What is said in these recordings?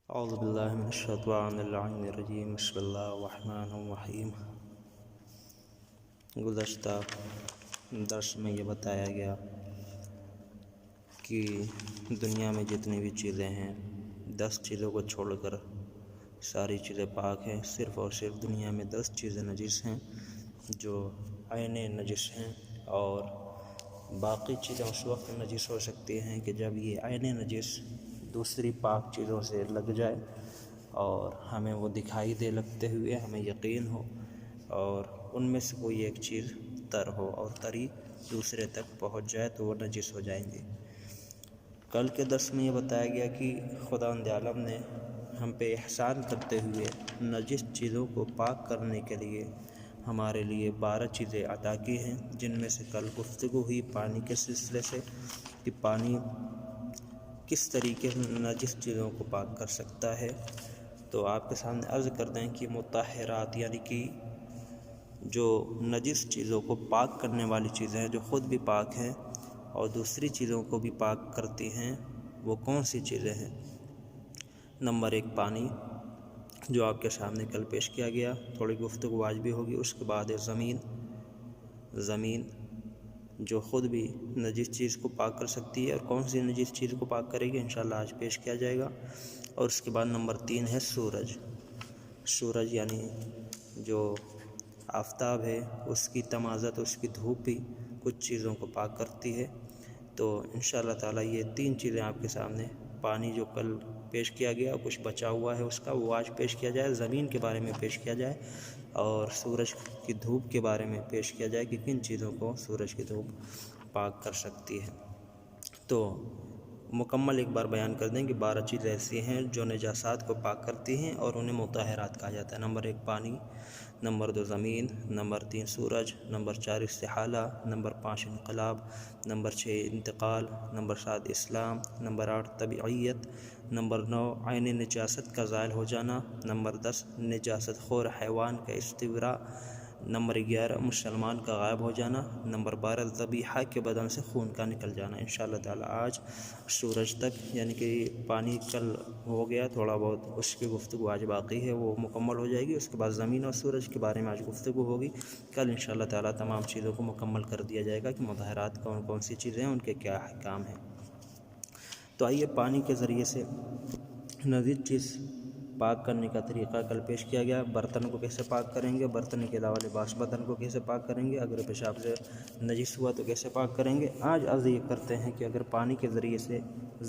اعوذ باللہ من الشیطان اللعین الرجیم بسم اللہ الرحمن الرحیم۔ گزشتہ درس میں یہ بتایا گیا کہ دنیا میں جتنی بھی چیزیں ہیں 10 چیزوں کو چھوڑ کر ساری چیزیں پاک ہیں۔ صرف اور صرف دنیا میں 10 چیزیں نجس ہیں جو عین نجس ہیں، اور باقی چیزیں اس وقت نجس ہو سکتی ہیں کہ جب یہ عین نجس دوسری پاک چیزوں سے لگ جائے اور ہمیں وہ دکھائی دے لگتے ہوئے ہمیں یقین ہو، اور ان میں سے کوئی ایک چیز تر ہو اور تری دوسرے تک پہنچ جائے تو وہ نجس ہو جائیں گے۔ کل کے درس میں یہ بتایا گیا کہ خداوند عالم نے ہم پہ احسان کرتے ہوئے نجس چیزوں کو پاک کرنے کے لیے ہمارے لیے 12 چیزیں عطا کی ہیں، جن میں سے کل گفتگو ہوئی پانی کے سلسلے سے کہ پانی کس طریقے سے نجس چیزوں کو پاک کر سکتا ہے۔ تو آپ کے سامنے عرض کر دیں کہ مطہرات یعنی کہ جو نجس چیزوں کو پاک کرنے والی چیزیں ہیں، جو خود بھی پاک ہیں اور دوسری چیزوں کو بھی پاک کرتی ہیں، وہ کون سی چیزیں ہیں؟ نمبر 1 پانی، جو آپ کے سامنے کل پیش کیا گیا، تھوڑی گفتگو آج بھی ہوگی۔ اس کے بعد ہے زمین جو خود بھی نجس چیز کو پاک کر سکتی ہے، اور کون سی نجس چیز کو پاک کرے گی انشاءاللہ آج پیش کیا جائے گا۔ اور اس کے بعد نمبر 3 ہے سورج یعنی جو آفتاب ہے، اس کی تمازت، اس کی دھوپ بھی کچھ چیزوں کو پاک کرتی ہے۔ تو انشاءاللہ تعالی یہ 3 چیزیں آپ کے سامنے، پانی جو کل پیش کیا گیا، کچھ بچا ہوا ہے اس کا، وہ آج پیش کیا جائے۔ زمین کے بارے میں پیش کیا جائے اور سورج کی دھوپ کے بارے میں پیش کیا جائے کہ کن چیزوں کو سورج کی دھوپ پاک کر سکتی ہے۔ تو مکمل ایک بار بیان کر دیں کہ 12 چیزیں ایسی ہیں جو نجاسات کو پاک کرتی ہیں اور انہیں مطہرات کہا جاتا ہے۔ نمبر 1 پانی، نمبر 2 زمین، نمبر 3 سورج، نمبر 4 استحالہ، نمبر 5 انقلاب، نمبر 6 انتقال، نمبر 7 اسلام، نمبر 8 طبیعیت، نمبر 9 عین نجاست کا زائل ہو جانا، نمبر 10 نجاست خور حیوان کا استبراء، نمبر 11 مسلمان کا غائب ہو جانا، نمبر 12 ذبیحہ کے بدن سے خون کا نکل جانا۔ انشاءاللہ تعالی آج سورج تک یعنی کہ پانی کل ہو گیا تھوڑا بہت، اس کی گفتگو آج باقی ہے، وہ مکمل ہو جائے گی۔ اس کے بعد زمین اور سورج کے بارے میں آج گفتگو ہوگی۔ کل انشاءاللہ تعالی تمام چیزوں کو مکمل کر دیا جائے گا کہ مطہرات کون کون سی چیزیں ہیں، ان کے کیا احکام ہیں۔ تو آئیے پانی کے ذریعے سے نجس چیز پاک کرنے کا طریقہ کل پیش کیا گیا۔ برتن کو کیسے پاک کریں گے، برتن کے علاوہ لباس بدن کو کیسے پاک کریں گے، اگر پیشاب سے نجس ہوا تو کیسے پاک کریں گے۔ آج عرض یہ کرتے ہیں کہ اگر پانی کے ذریعے سے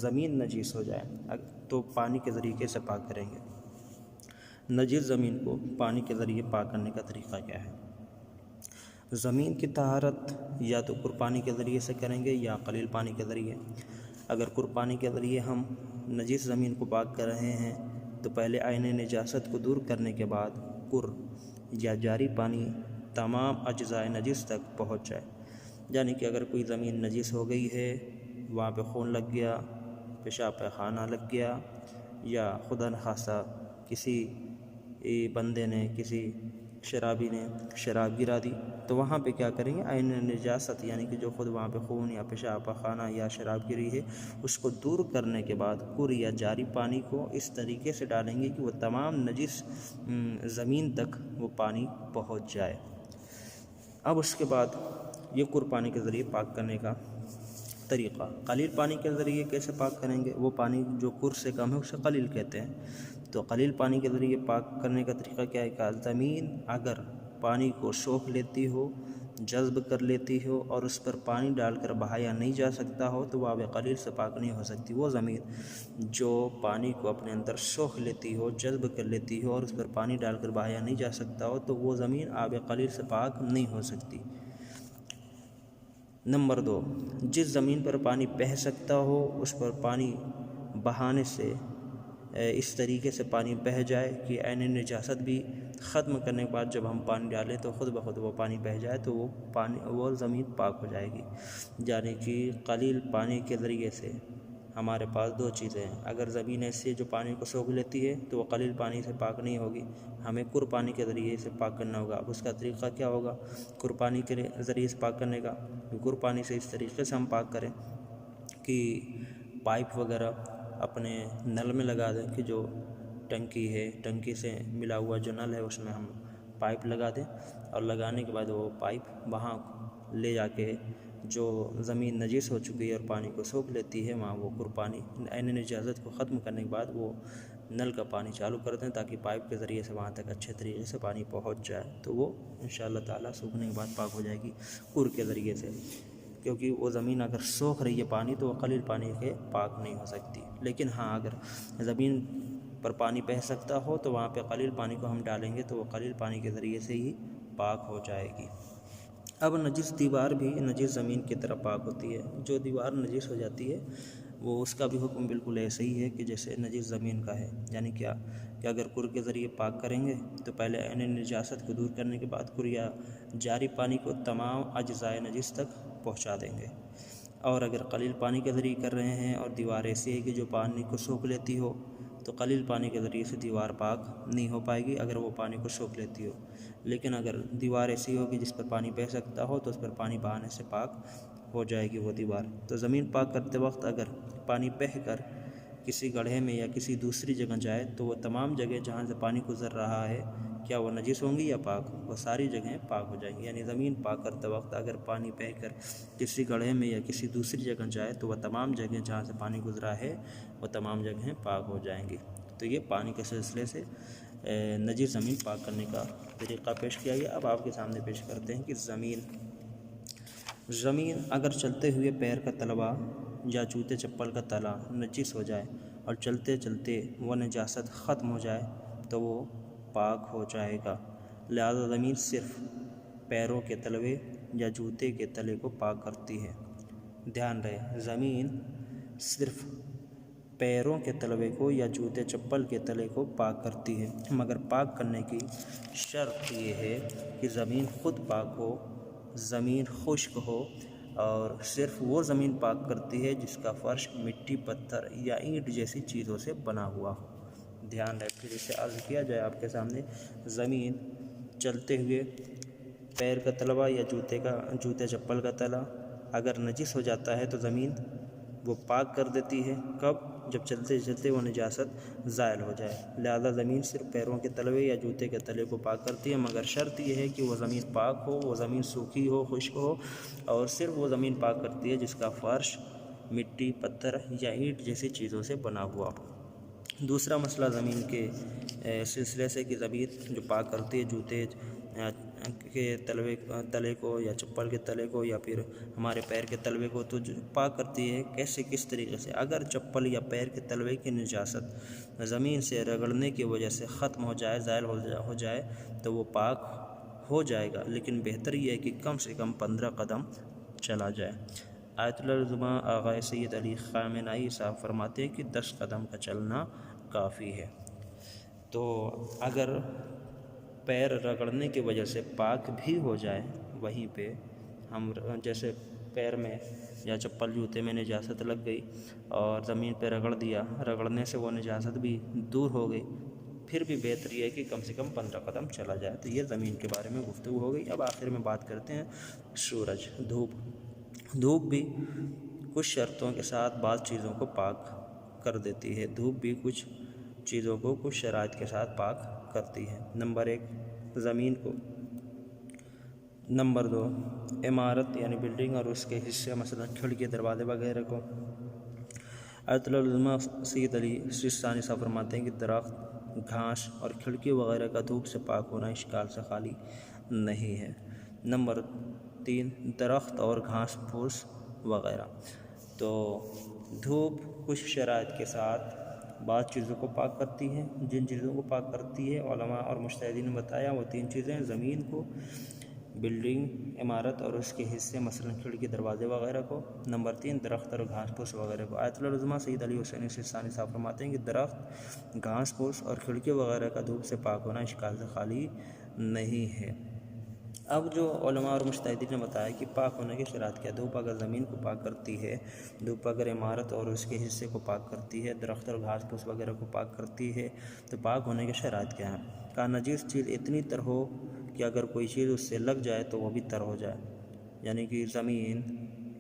زمین نجس ہو جائے تو پانی کے ذریعے کیسے پاک کریں گے۔ نجس زمین کو پانی کے ذریعے پاک کرنے کا طریقہ کیا ہے؟ زمین کی طہارت یا تو قربانی کے ذریعے سے کریں گے یا قلیل پانی کے ذریعے۔ اگر قربانی کے ذریعے ہم نجس زمین کو پاک کر رہے ہیں تو پہلے عین نجاست کو دور کرنے کے بعد یا جاری پانی تمام اجزاء نجس تک پہنچ جائے۔ یعنی کہ اگر کوئی زمین نجس ہو گئی ہے، وہاں پہ خون لگ گیا، پیشاب پیخانہ لگ گیا، یا خدا نخواستہ کسی بندے نے، کسی شرابی نے شراب گرا دی، تو وہاں پہ کیا کریں گے؟ عین نجاست یعنی کہ جو خود وہاں پہ خون یا پیشاب پخانہ یا شراب گری ہے، اس کو دور کرنے کے بعد یا جاری پانی کو اس طریقے سے ڈالیں گے کہ وہ تمام نجس زمین تک وہ پانی پہنچ جائے۔ اب اس کے بعد یہ قربانی کے ذریعے پاک کرنے کا طریقہ۔ قلیل پانی کے ذریعے کیسے پاک کریں گے؟ وہ پانی جو سے کم ہے اسے قلیل کہتے ہیں۔ تو قلیل پانی کے ذریعے پاک کرنے کا طریقہ کیا ہے کہ زمین اگر پانی کو سوکھ لیتی ہو، جذب کر لیتی ہو، اور اس پر پانی ڈال کر بہایا نہیں جا سکتا ہو تو وہ آب قلیل سے پاک نہیں ہو سکتی۔ وہ زمین جو پانی کو اپنے اندر سوکھ لیتی ہو، جذب کر لیتی ہو، اور اس پر پانی ڈال کر بہایا نہیں جا سکتا ہو تو وہ زمین آب قلیل سے پاک نہیں ہو سکتی۔ نمبر 2 جس زمین پر پانی بہہ سکتا ہو اس پر پانی بہانے سے اس طریقے سے پانی بہہ جائے کہ عین نجاست بھی ختم کرنے کے بعد جب ہم پانی ڈالیں تو خود بخود وہ پانی بہہ جائے تو وہ زمین پاک ہو جائے گی۔ یعنی کہ قلیل پانی کے ذریعے سے ہمارے پاس 2 چیزیں ہیں۔ اگر زمین ایسی ہے جو پانی کو سوکھ لیتی ہے تو وہ قلیل پانی سے پاک نہیں ہوگی، ہمیں قربانی کے ذریعے سے پاک کرنا ہوگا۔ اب اس کا طریقہ کیا ہوگا قربانی کے ذریعے سے پاک کرنے کا؟ قربانی سے اس طریقے سے ہم پاک کریں کہ پائپ وغیرہ اپنے نل میں لگا دیں کہ جو ٹنکی ہے، ٹنکی سے ملا ہوا جو نل ہے اس میں ہم پائپ لگا دیں، اور لگانے کے بعد وہ پائپ وہاں لے جا کے جو زمین نجس ہو چکی ہے اور پانی کو سوکھ لیتی ہے وہاں وہ پانی عین نجاست کو ختم کرنے کے بعد وہ نل کا پانی چالو کر دیں تاکہ پائپ کے ذریعے سے وہاں تک اچھے طریقے سے پانی پہنچ جائے، تو وہ انشاءاللہ تعالیٰ سوکھنے کے بعد پاک ہو جائے گی کے ذریعے سے، کیونکہ وہ زمین اگر سوکھ رہی ہے پانی تو وہ قلیل پانی کے پاک نہیں ہو سکتی، لیکن ہاں اگر زمین پر پانی بہہ سکتا ہو تو وہاں پہ قلیل پانی کو ہم ڈالیں گے تو وہ قلیل پانی کے ذریعے سے ہی پاک ہو جائے گی۔ اب نجس دیوار بھی نجس زمین کی طرح پاک ہوتی ہے، جو دیوار نجس ہو جاتی ہے وہ اس کا بھی حکم بالکل ایسے ہی ہے کہ جیسے نجس زمین کا ہے، یعنی کیا کہ اگر کر کے ذریعے پاک کریں گے تو پہلے عین نجاست کو دور کرنے کے بعد کر یا جاری پانی کو تمام اجزائے نجس تک پہنچا دیں گے، اور اگر قلیل پانی کے ذریعے کر رہے ہیں اور دیوار ایسی ہے کہ جو پانی کو سوکھ لیتی ہو تو قلیل پانی کے ذریعے سے دیوار پاک نہیں ہو پائے گی اگر وہ پانی کو سوکھ لیتی ہو، لیکن اگر دیوار ایسی ہوگی جس پر پانی بہہ سکتا ہو تو اس پر پانی بہانے سے پاک ہو جائے گی وہ دیوار۔ تو زمین پاک کرتے وقت اگر پانی بہہ کر کسی گڑھے میں یا کسی دوسری جگہ جائے تو وہ تمام جگہ جہاں سے پانی گزر رہا ہے کیا وہ نجس ہوں گی یا پاک؟ وہ ساری جگہیں پاک ہو جائیں گی، یعنی زمین پاک کرتے وقت اگر پانی بہہ کر کسی گڑھے میں یا کسی دوسری جگہ جائے تو وہ تمام جگہیں جہاں سے پانی گزرا ہے وہ تمام جگہیں پاک ہو جائیں گی۔ تو یہ پانی کے سلسلے سے نجس زمین پاک کرنے کا طریقہ پیش کیا گیا۔ اب آپ کے سامنے پیش کرتے ہیں کہ زمین اگر چلتے ہوئے پیر کا تلوا یا جوتے چپل کا تلا نجس ہو جائے اور چلتے چلتے وہ نجاست ختم ہو جائے تو وہ پاک ہو جائے گا، لہذا زمین صرف پیروں کے تلوے یا جوتے کے تلے کو پاک کرتی ہے۔ دھیان رہے، زمین صرف پیروں کے تلوے کو یا جوتے چپل کے تلے کو پاک کرتی ہے، مگر پاک کرنے کی شرط یہ ہے کہ زمین خود پاک ہو، زمین خشک ہو، اور صرف وہ زمین پاک کرتی ہے جس کا فرش مٹی، پتھر یا اینٹ جیسی چیزوں سے بنا ہوا ہو۔ دھیان رہے، پھر اسے عرض کیا جائے آپ کے سامنے، زمین چلتے ہوئے پیر کا تلوا یا جوتے چپل کا تلا اگر نجس ہو جاتا ہے تو زمین وہ پاک کر دیتی ہے، کب؟ جب چلتے چلتے وہ نجاست زائل ہو جائے، لہذا زمین صرف پیروں کے تلوے یا جوتے کے تلے کو پاک کرتی ہے، مگر شرط یہ ہے کہ وہ زمین پاک ہو، وہ زمین سوکھی ہو، خشک ہو، اور صرف وہ زمین پاک کرتی ہے جس کا فرش مٹی، پتھر یا اینٹ جیسی چیزوں سے بنا ہوا ہو۔ دوسرا مسئلہ زمین کے سلسلے سے کہ زمین جو پاک کرتی ہے جوتے کے تلے کو یا چپل کے تلے کو یا پھر ہمارے پیر کے تلوے کو، تو جو پاک کرتی ہے کیسے، کس طریقے سے؟ اگر چپل یا پیر کے تلوے کی نجاست زمین سے رگڑنے کی وجہ سے ختم ہو جائے، زائل ہو جائے تو وہ پاک ہو جائے گا، لیکن بہتر یہ ہے کہ کم سے کم 15 قدم چلا جائے۔ آیت العظمہ آغا سید علی خامنائی صاحب فرماتے ہیں کہ 10 قدم کا چلنا کافی ہے۔ تو اگر پیر رگڑنے کی وجہ سے پاک بھی ہو جائے، وہیں پہ ہم جیسے پیر میں یا چپل جوتے میں نجاست لگ گئی اور زمین پہ رگڑ دیا، رگڑنے سے وہ نجاست بھی دور ہو گئی، پھر بھی بہتر یہ ہے کہ کم سے کم 15 قدم چلا جائے۔ تو یہ زمین کے بارے میں گفتگو ہو گئی۔ اب آخر میں بات کرتے ہیں سورج، دھوپ بھی کچھ شرطوں کے ساتھ بعض چیزوں کو پاک کر دیتی ہے۔ دھوپ بھی کچھ چیزوں کو کچھ شرائط کے ساتھ پاک کرتی ہے۔ نمبر 1 زمین کو، نمبر 2 عمارت یعنی بلڈنگ اور اس کے حصے مثلا کھڑکی، دروازے وغیرہ کو۔ آیت العظمہ سید علی سیستانی صاحب فرماتے ہیں کہ درخت، گھاس اور کھڑکی وغیرہ کا دھوپ سے پاک ہونا اشکال سے خالی نہیں ہے۔ نمبر 3 درخت اور گھاس پھوس وغیرہ۔ تو دھوپ کچھ شرائط کے ساتھ بعض چیزوں کو پاک کرتی ہے۔ جن چیزوں کو پاک کرتی ہے علماء اور مجتہدین نے بتایا وہ 3 چیزیں: زمین کو، بلڈنگ، عمارت اور اس کے حصے مثلا کھڑکی، دروازے وغیرہ کو۔ نمبر 3 درخت اور گھاس پھوس وغیرہ کو۔ آیت العظمہ سید علی حسین سیستانی صاحب فرماتے ہیں کہ درخت، گھاس پھوس اور کھڑکی وغیرہ کا دھوپ سے پاک ہونا اشکال سے خالی نہیں ہے۔ اب جو علماء اور مجتہدین نے بتایا کہ پاک ہونے کی شرائط کیا، دھوپ اگر زمین کو پاک کرتی ہے، دھوپ اگر عمارت اور اس کے حصے کو پاک کرتی ہے، درخت اور گھاس پھوس وغیرہ کو پاک کرتی ہے، تو پاک ہونے کی شرائط کیا ہے؟ کہا نجس چیز اتنی تر ہو کہ اگر کوئی چیز اس سے لگ جائے تو وہ بھی تر ہو جائے، یعنی کہ زمین،